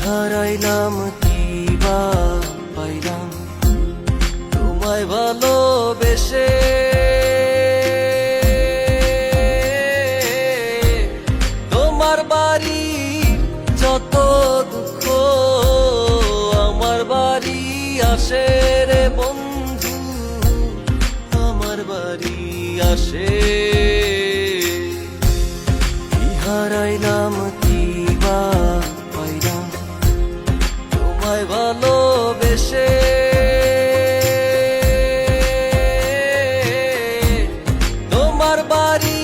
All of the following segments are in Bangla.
হারাইলাম কি বা পাইলাম তোমায় ভালোবেসে। তোমার বাড়ি যত দুঃখ আমার বাড়ি আসে রে বন্ধু, আমার বাড়ি আসে। কি হারাইলাম কি বা পাইলাম তোমায় ভালোবেসে। তোমার বাড়ি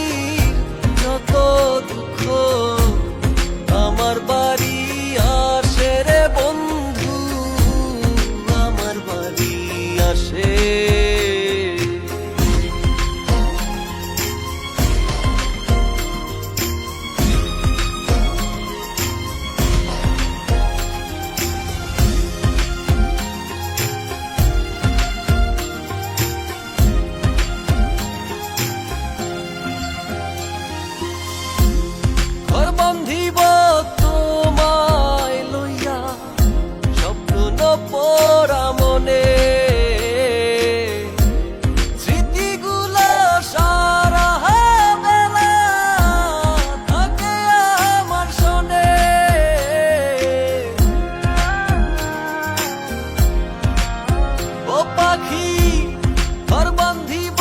যত দুঃখ আমার বাড়ি আসে রে বন্ধু, আমার বাড়ি আসে। বন্ধিব তোমায় লইয়া স্বপ্ন পড়া মনে, স্মৃতিগুলো সারা বেলা থাকে আমার শোনে। ও পাখি ঘর বান্ধিব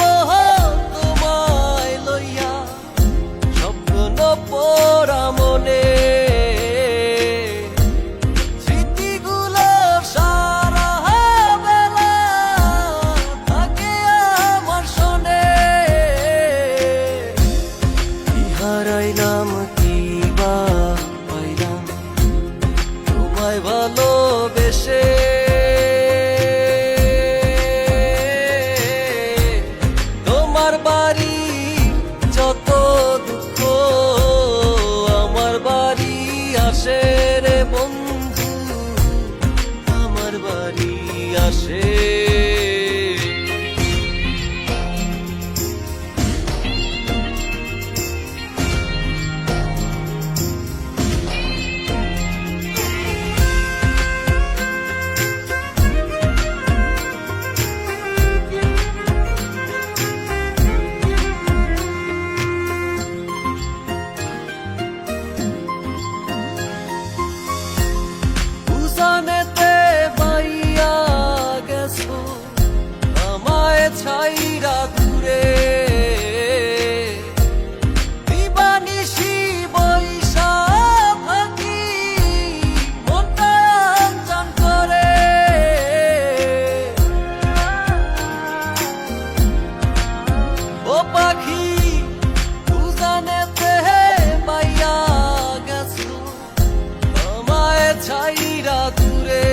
তোমায় লইয়া স্বপ্ন পড়া মনে, স্মৃতিগুলো সারা বেলা থাকে আমার শোনে। কি হারাইলাম কি বা পাইলাম তোমায় ভালোবেসে। তোমার বাড়ি যত দুঃখ আমার বাড়ি আসে রে বন্ধু, আমার বাড়ি আসে। উজানেতে পাইয়া গেছো আমায় ছাইরা দূরে, দিবানিশি বৈশা থাকি মনটা আনচান করে। ও পাখি উজানেতে পাইয়া গেছো আমায় ছাইরা দূরে,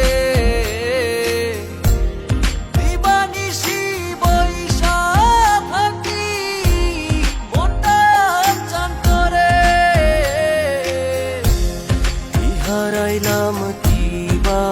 দিবানিশি বৈশা থাকি মনটা আনচান করে। কি হারাইলাম কি বা